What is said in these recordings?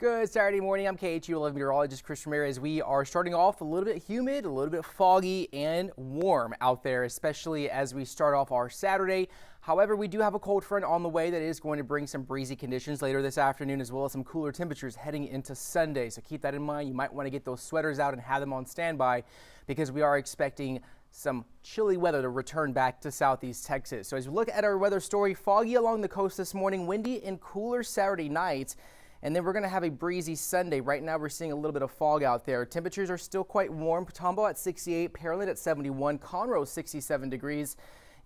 Good Saturday morning. I'm KHOU meteorologist Ramirez. We are starting off a little bit humid, a little bit foggy and warm out there, especially as we start off our Saturday. However, we do have a cold front on the way that is going to bring some breezy conditions later this afternoon, as well as some cooler temperatures heading into Sunday. So keep that in mind. You might want to get those sweaters out and have them on standby because we are expecting some chilly weather to return back to southeast Texas. So as we look at our weather story, foggy along the coast this morning, windy and cooler Saturday night. And then we're going to have a breezy Sunday. Right now we're seeing a little bit of fog out there. Temperatures are still quite warm. Potombo at 68, Pearland at 71, Conroe 67 degrees.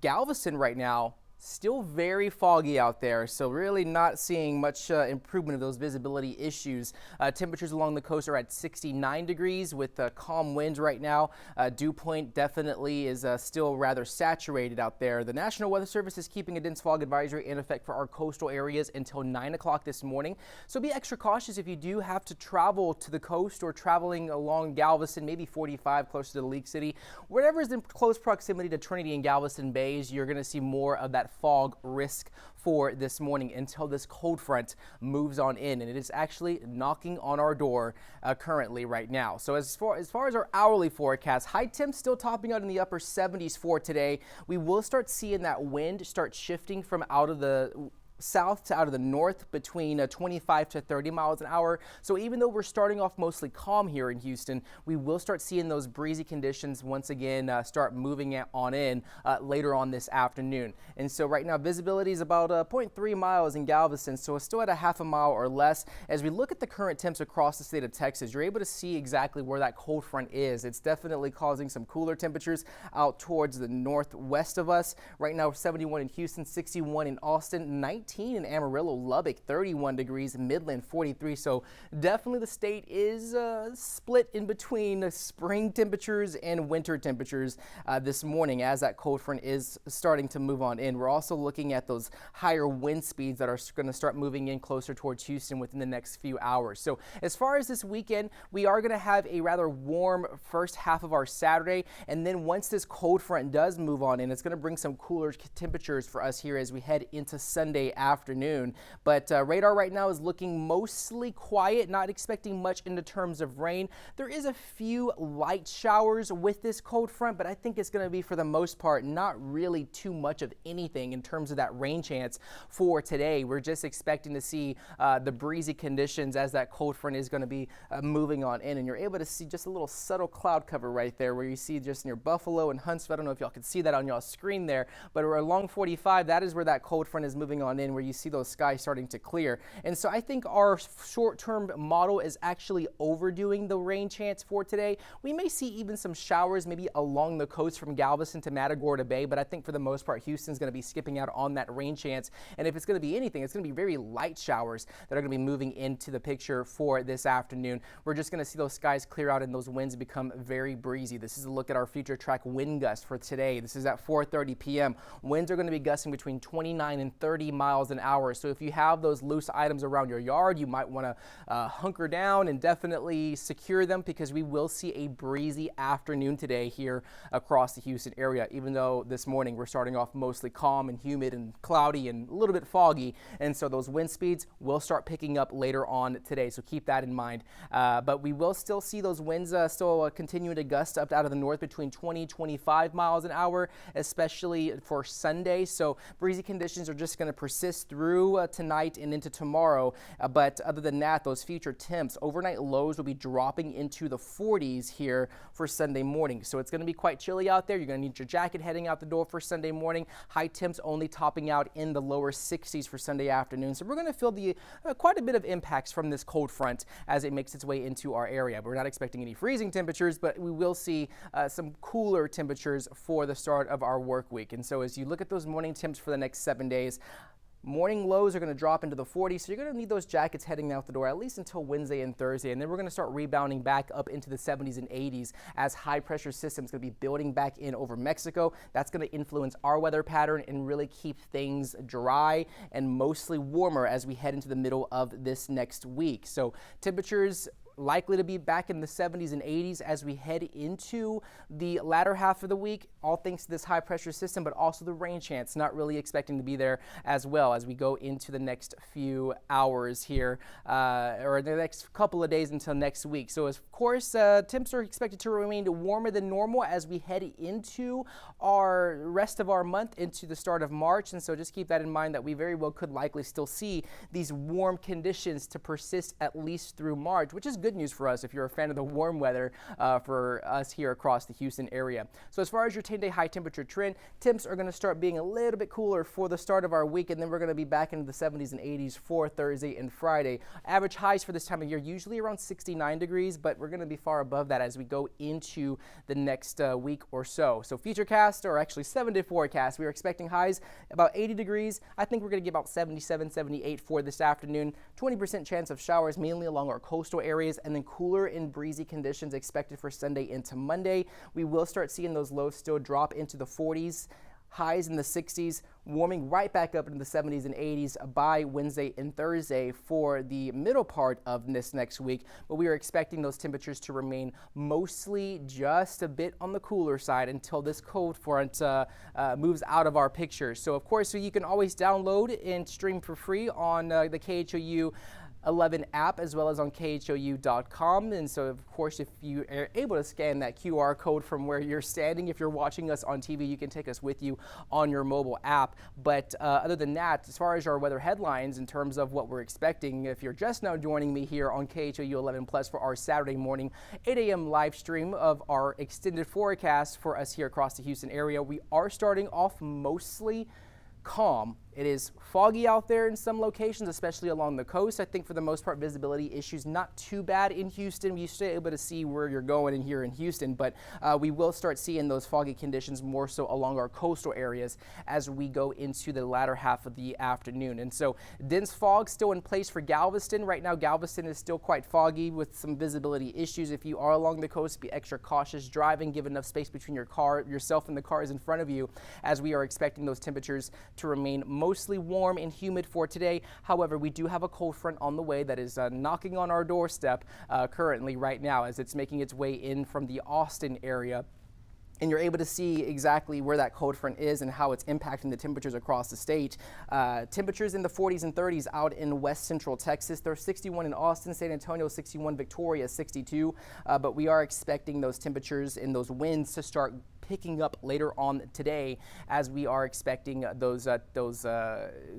Galveston right now still very foggy out there, so really not seeing much improvement of those visibility issues. Temperatures along the coast are at 69 degrees with calm winds right now. Dew point definitely is still rather saturated out there. The National Weather Service is keeping a dense fog advisory in effect for our coastal areas until 9 o'clock this morning. So be extra cautious if you do have to travel to the coast or traveling along Galveston, maybe 45 closer to the League City. Whatever is in close proximity to Trinity and Galveston Bays, you're going to see more of that fog risk for this morning until this cold front moves on in, and it is actually knocking on our door currently right now. So as far as our hourly forecast, high temps still topping out in the upper 70s for today. We will start seeing that wind start shifting from out of the south to out of the north between 25 to 30 miles an hour. So even though we're starting off mostly calm here in Houston, we will start seeing those breezy conditions once again start moving on in later on this afternoon. And so right now visibility is about 0.3 miles in Galveston, so it's still at a half a mile or less. As we look at the current temps across the state of Texas, you're able to see exactly where that cold front is. It's definitely causing some cooler temperatures out towards the northwest of us. Right now 71 in Houston, 61 in Austin, 19 in Amarillo, Lubbock 31 degrees, Midland 43. So definitely the state is split in between spring temperatures and winter temperatures this morning as that cold front is starting to move on in. We're also looking at those higher wind speeds that are going to start moving in closer towards Houston within the next few hours. So as far as this weekend, we are going to have a rather warm first half of our Saturday, and then once this cold front does move on in, it's going to bring some cooler temperatures for us here as we head into Sunday afternoon. But radar right now is looking mostly quiet, not expecting much in the terms of rain. There is a few light showers with this cold front, but I think it's going to be for the most part not really too much of anything in terms of that rain chance for today. We're just expecting to see the breezy conditions as that cold front is going to be moving on in, and you're able to see just a little subtle cloud cover right there where you see just near Buffalo and Huntsville. I don't know if y'all can see that on y'all's screen there, but we're along 45. That is where that cold front is moving on in, where you see those skies starting to clear. And so I think our short-term model is actually overdoing the rain chance for today. We may see even some showers maybe along the coast from Galveston to Matagorda Bay, but I think for the most part Houston's going to be skipping out on that rain chance. And if it's going to be anything, it's going to be very light showers that are going to be moving into the picture for this afternoon. We're just going to see those skies clear out and those winds become very breezy. This is a look at our future track wind gust for today. This is at 4:30 p.m. Winds are going to be gusting between 29 and 30 miles an hour. So if you have those loose items around your yard, you might want to hunker down and definitely secure them, because we will see a breezy afternoon today here across the Houston area, even though this morning we're starting off mostly calm and humid and cloudy and a little bit foggy. And so those wind speeds will start picking up later on today. So keep that in mind. But we will still see those winds still continuing to gust up out of the north between 20-25 miles an hour, especially for Sunday. So breezy conditions are just going to persist through tonight and into tomorrow. But other than that, those future temps, overnight lows will be dropping into the 40s here for Sunday morning. So it's going to be quite chilly out there. You're going to need your jacket heading out the door for Sunday morning. High temps only topping out in the lower 60s for Sunday afternoon. So we're going to feel the quite a bit of impacts from this cold front as it makes its way into our area. We're not expecting any freezing temperatures, but we will see some cooler temperatures for the start of our work week. And so as you look at those morning temps for the next 7 days, morning lows are going to drop into the 40s, so you're going to need those jackets heading out the door at least until Wednesday and Thursday, and then we're going to start rebounding back up into the 70s and 80s as high pressure systems going to be building back in over Mexico. That's going to influence our weather pattern and really keep things dry and mostly warmer as we head into the middle of this next week. So temperatures likely to be back in the 70s and 80s as we head into the latter half of the week, all thanks to this high pressure system, but also the rain chance not really expecting to be there as well as we go into the next few hours here, or the next couple of days until next week. So of course, temps are expected to remain warmer than normal as we head into our rest of our month, into the start of March. And so just keep that in mind, that we very well could likely still see these warm conditions to persist at least through March, which is good news for us if you're a fan of the warm weather for us here across the Houston area. So as far as your 10-day high temperature trend, temps are going to start being a little bit cooler for the start of our week, and then we're going to be back into the 70s and 80s for Thursday and Friday. Average highs for this time of year usually around 69 degrees, but we're going to be far above that as we go into the next week or so. So Futurecast, or actually 7-day forecast, we are expecting highs about 80 degrees. I think we're going to get about 77, 78 for this afternoon. 20% chance of showers mainly along our coastal areas, and then cooler and breezy conditions expected for Sunday into Monday. We will start seeing those lows still drop into the 40s. Highs in the 60s, warming right back up into the 70s and 80s by Wednesday and Thursday for the middle part of this next week. But we are expecting those temperatures to remain mostly just a bit on the cooler side until this cold front moves out of our picture. So of course, you can always download and stream for free on the KHOU 11 app, as well as on KHOU.com. And so of course, if you are able to scan that QR code from where you're standing, if you're watching us on TV, you can take us with you on your mobile app. But other than that, as far as our weather headlines in terms of what we're expecting, if you're just now joining me here on KHOU 11 Plus for our Saturday morning 8 a.m. live stream of our extended forecast for us here across the Houston area, we are starting off mostly calm. It is foggy out there in some locations, especially along the coast. I think for the most part, visibility issues not too bad in Houston. You're still able to see where you're going in here in Houston, but we will start seeing those foggy conditions more so along our coastal areas as we go into the latter half of the afternoon. And so dense fog still in place for Galveston. Right now, Galveston is still quite foggy with some visibility issues. If you are along the coast, be extra cautious driving, give enough space between yourself and the cars in front of you, as we are expecting those temperatures to remain mostly warm and humid for today. However, we do have a cold front on the way that is knocking on our doorstep currently right now as it's making its way in from the Austin area. And you're able to see exactly where that cold front is and how it's impacting the temperatures across the state. Temperatures in the 40s and 30s out in west central Texas. There's 61 in Austin, San Antonio 61, Victoria 62. But we are expecting those temperatures and those winds to start picking up later on today, as we are expecting those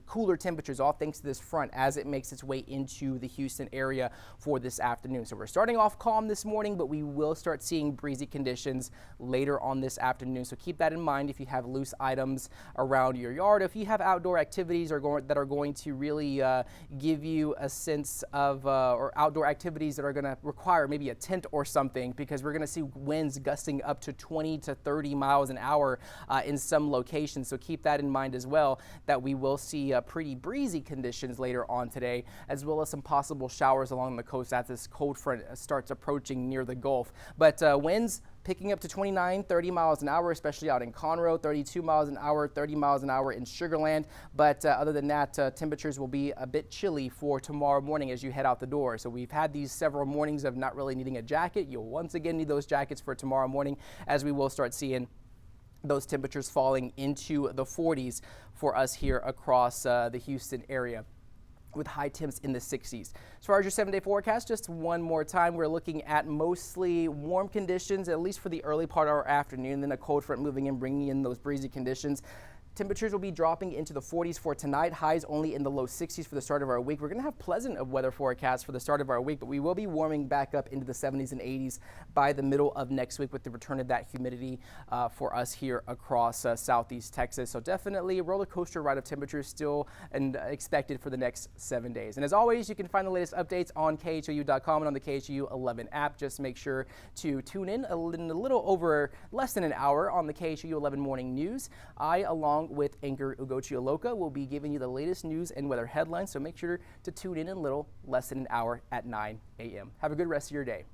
cooler temperatures, all thanks to this front as it makes its way into the Houston area for this afternoon. So we're starting off calm this morning, but we will start seeing breezy conditions later on this afternoon. So keep that in mind if you have loose items around your yard, if you have outdoor activities that are going to really give you a sense of, or outdoor activities that are going to require maybe a tent or something, because we're going to see winds gusting up to 20 to 30 miles an hour in some locations. So keep that in mind as well, that we will see pretty breezy conditions later on today, as well as some possible showers along the coast as this cold front starts approaching near the Gulf. But winds picking up to 29, 30 miles an hour, especially out in Conroe, 32 miles an hour, 30 miles an hour in Sugar Land. But other than that, temperatures will be a bit chilly for tomorrow morning as you head out the door. So we've had these several mornings of not really needing a jacket. You'll once again need those jackets for tomorrow morning, as we will start seeing those temperatures falling into the 40s for us here across the Houston area, with high temps in the 60s. As far as your 7-day forecast, just one more time, we're looking at mostly warm conditions, at least for the early part of our afternoon, then a cold front moving in, bringing in those breezy conditions. Temperatures will be dropping into the 40s for tonight, highs only in the low 60s for the start of our week. We're going to have pleasant of weather forecasts for the start of our week, but we will be warming back up into the 70s and 80s by the middle of next week with the return of that humidity for us here across southeast Texas. So definitely a roller coaster ride of temperatures still expected for the next 7 days. And as always, you can find the latest updates on KHOU.com and on the KHOU 11 app. Just make sure to tune in a little over less than an hour on the KHOU 11 morning news. I, along with anchor Ugochi Oloka, will be giving you the latest news and weather headlines, so make sure to tune in a little less than an hour at 9 a.m. Have a good rest of your day.